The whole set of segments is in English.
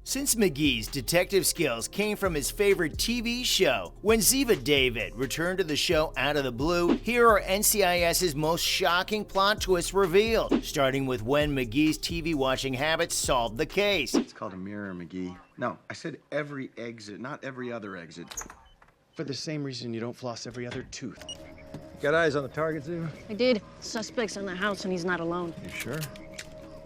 Since McGee's detective skills came from his favorite TV show, when Ziva David returned to the show out of the blue, here are NCIS's most shocking plot twists revealed, starting with when McGee's TV watching habits solved the case. It's called a mirror, McGee. No, I said every exit, not every other exit. For the same reason you don't floss every other tooth. Got eyes on the target, Ziva? I did. Suspect's in the house and he's not alone. You sure?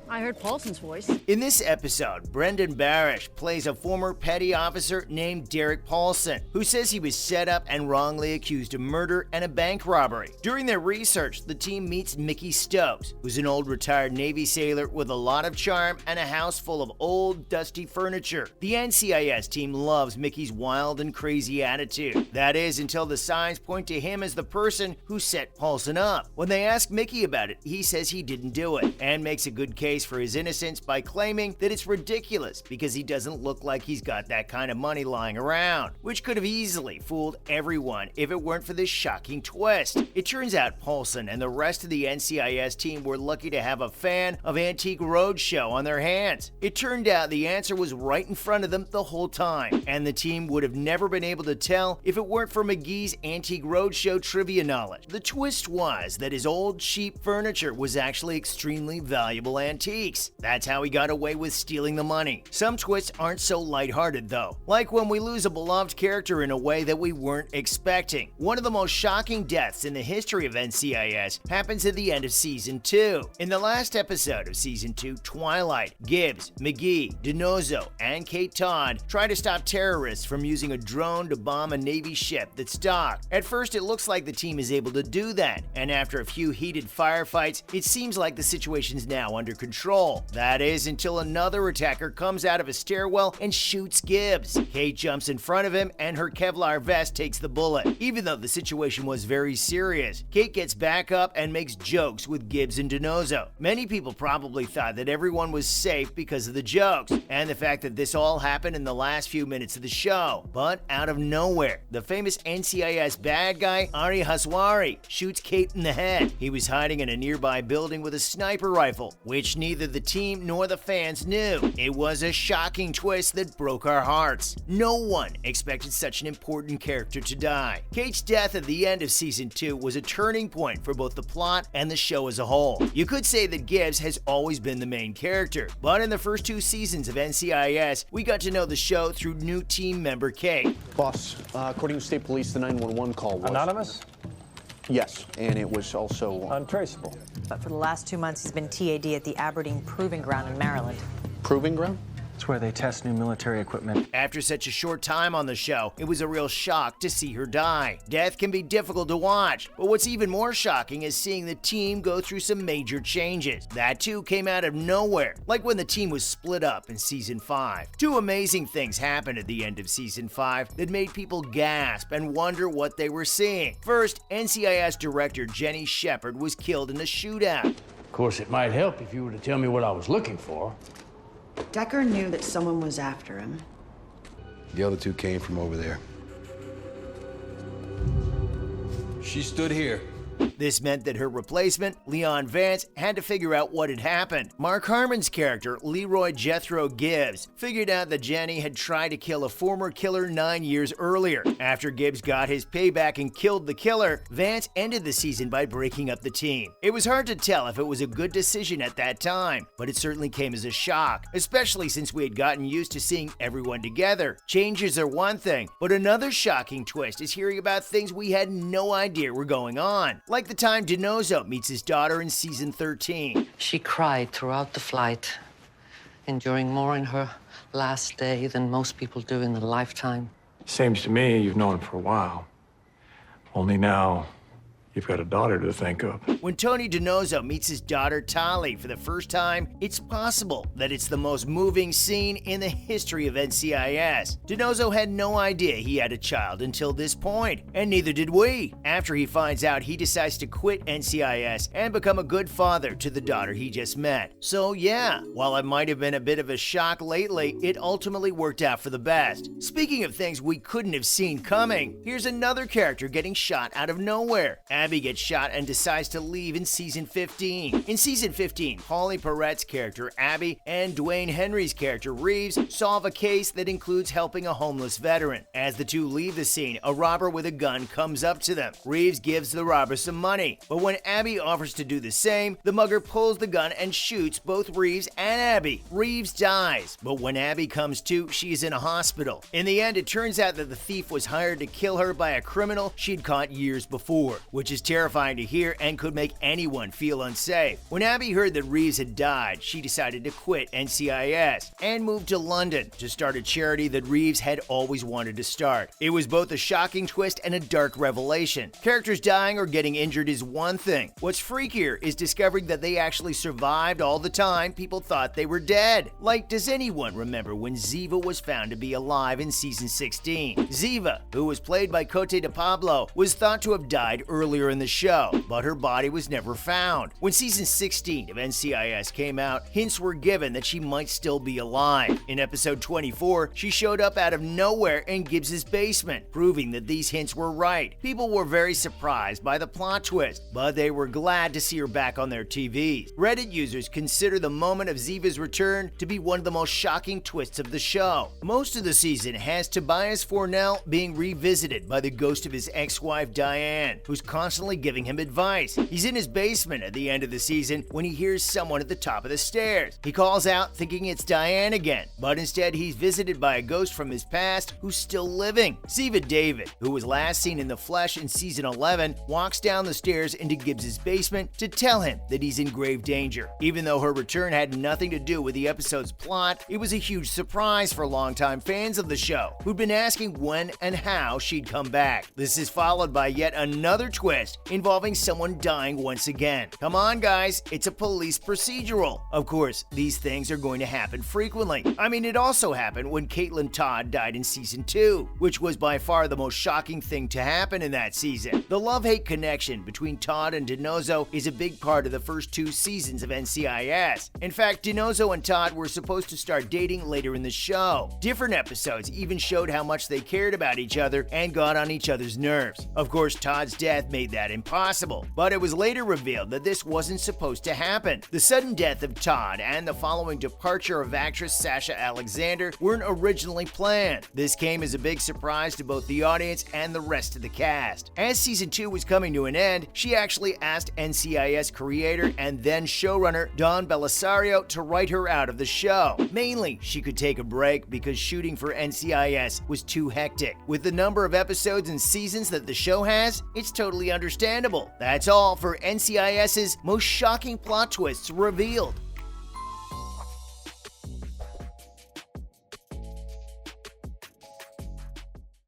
I heard Paulson's voice. In this episode, Brendan Barish plays a former petty officer named Derek Paulson, who says he was set up and wrongly accused of murder and a bank robbery. During their research, the team meets Mickey Stokes, who's an old retired Navy sailor with a lot of charm and a house full of old, dusty furniture. The NCIS team loves Mickey's wild and crazy attitude. That is, until the signs point to him as the person who set Paulson up. When they ask Mickey about it, he says he didn't do it, and makes a good case for his innocence by claiming that it's ridiculous because he doesn't look like he's got that kind of money lying around, which could have easily fooled everyone if it weren't for this shocking twist. It turns out Paulson and the rest of the NCIS team were lucky to have a fan of Antique Roadshow on their hands. It turned out the answer was right in front of them the whole time, and the team would have never been able to tell if it weren't for McGee's Antique Roadshow trivia knowledge. The twist was that his old cheap furniture was actually extremely valuable antiques. That's how he got away with stealing the money. Some twists aren't so lighthearted though, like when we lose a beloved character in a way that we weren't expecting. One of the most shocking deaths in the history of NCIS happens at the end of Season 2. In the last episode of Season 2, Twilight, Gibbs, McGee, DiNozzo, and Kate Todd try to stop terrorists from using a drone to bomb a Navy ship that's docked. At first, it looks like the team is able to do that, and after a few heated firefights, it seems like the situation's now under control. That is, until another attacker comes out of a stairwell and shoots Gibbs. Kate jumps in front of him and her Kevlar vest takes the bullet. Even though the situation was very serious, Kate gets back up and makes jokes with Gibbs and DiNozzo. Many people probably thought that everyone was safe because of the jokes and the fact that this all happened in the last few minutes of the show. But out of nowhere, the famous NCIS bad guy, Ari Haswari, shoots Kate in the head. He was hiding in a nearby building with a sniper rifle, which neither the team nor the fans knew. It was a shocking twist that broke our hearts. No one expected such an important character to die. Kate's death at the end of Season 2 was a turning point for both the plot and the show as a whole. You could say that Gibbs has always been the main character, but in the first 2 seasons of NCIS, we got to know the show through new team member Kate. Boss, according to state police, the 911 call was... Anonymous? Yes, and it was also... Untraceable. But for the last 2 months, he's been TAD at the Aberdeen Proving Ground in Maryland. Proving ground? It's where they test new military equipment. After such a short time on the show, it was a real shock to see her die. Death can be difficult to watch, but what's even more shocking is seeing the team go through some major changes. That too came out of nowhere, like when the team was split up in Season 5. 2 amazing things happened at the end of Season 5 that made people gasp and wonder what they were seeing. First, NCIS director Jenny Shepard was killed in a shootout. Of course, it might help if you were to tell me what I was looking for. Decker knew that someone was after him. The other 2 came from over there. She stood here. This meant that her replacement, Leon Vance, had to figure out what had happened. Mark Harmon's character, Leroy Jethro Gibbs, figured out that Jenny had tried to kill a former killer 9 years earlier. After Gibbs got his payback and killed the killer, Vance ended the season by breaking up the team. It was hard to tell if it was a good decision at that time, but it certainly came as a shock, especially since we had gotten used to seeing everyone together. Changes are one thing, but another shocking twist is hearing about things we had no idea were going on. Like the time DiNozzo meets his daughter in Season 13. She cried throughout the flight, enduring more in her last day than most people do in a lifetime. Seems to me you've known him for a while. Only now, you've got a daughter to think of. When Tony DiNozzo meets his daughter Tali for the first time, it's possible that it's the most moving scene in the history of NCIS. DiNozzo had no idea he had a child until this point, and neither did we. After he finds out, he decides to quit NCIS and become a good father to the daughter he just met. So yeah, while it might have been a bit of a shock lately, it ultimately worked out for the best. Speaking of things we couldn't have seen coming, here's another character getting shot out of nowhere. Abby gets shot and decides to leave in season 15. In season 15, Holly Perrette's character Abby and Dwayne Henry's character Reeves solve a case that includes helping a homeless veteran. As the two leave the scene, a robber with a gun comes up to them. Reeves gives the robber some money, but when Abby offers to do the same, the mugger pulls the gun and shoots both Reeves and Abby. Reeves dies, but when Abby comes to, she is in a hospital. In the end, it turns out that the thief was hired to kill her by a criminal she'd caught years before, which is terrifying to hear and could make anyone feel unsafe. When Abby heard that Reeves had died, she decided to quit NCIS and moved to London to start a charity that Reeves had always wanted to start. It was both a shocking twist and a dark revelation. Characters dying or getting injured is one thing. What's freakier is discovering that they actually survived all the time people thought they were dead. Like, does anyone remember when Ziva was found to be alive in season 16? Ziva, who was played by Cote de Pablo, was thought to have died earlier in the show, but her body was never found. When season 16 of NCIS came out, hints were given that she might still be alive. In episode 24, she showed up out of nowhere in Gibbs's basement, proving that these hints were right. People were very surprised by the plot twist, but they were glad to see her back on their TVs. Reddit users consider the moment of Ziva's return to be one of the most shocking twists of the show. Most of the season has Tobias Fornell being revisited by the ghost of his ex-wife Diane, who's constantly giving him advice. He's in his basement at the end of the season when he hears someone at the top of the stairs. He calls out thinking it's Diane again, but instead he's visited by a ghost from his past who's still living. Ziva David, who was last seen in the flesh in season 11, walks down the stairs into Gibbs's basement to tell him that he's in grave danger. Even though her return had nothing to do with the episode's plot, it was a huge surprise for longtime fans of the show, who'd been asking when and how she'd come back. This is followed by yet another twist involving someone dying once again. Come on guys, it's a police procedural. Of course, these things are going to happen frequently. I mean, it also happened when Caitlin Todd died in season 2, which was by far the most shocking thing to happen in that season. The love-hate connection between Todd and DiNozzo is a big part of the first 2 seasons of NCIS. In fact, DiNozzo and Todd were supposed to start dating later in the show. Different episodes even showed how much they cared about each other and got on each other's nerves. Of course, Todd's death made that impossible, but it was later revealed that this wasn't supposed to happen. The sudden death of Todd and the following departure of actress Sasha Alexander weren't originally planned. This came as a big surprise to both the audience and the rest of the cast. As season 2 was coming to an end, she actually asked NCIS creator and then showrunner Don Belisario to write her out of the show. Mainly, she could take a break because shooting for NCIS was too hectic. With the number of episodes and seasons that the show has, it's totally understandable. That's all for NCIS's most shocking plot twists revealed.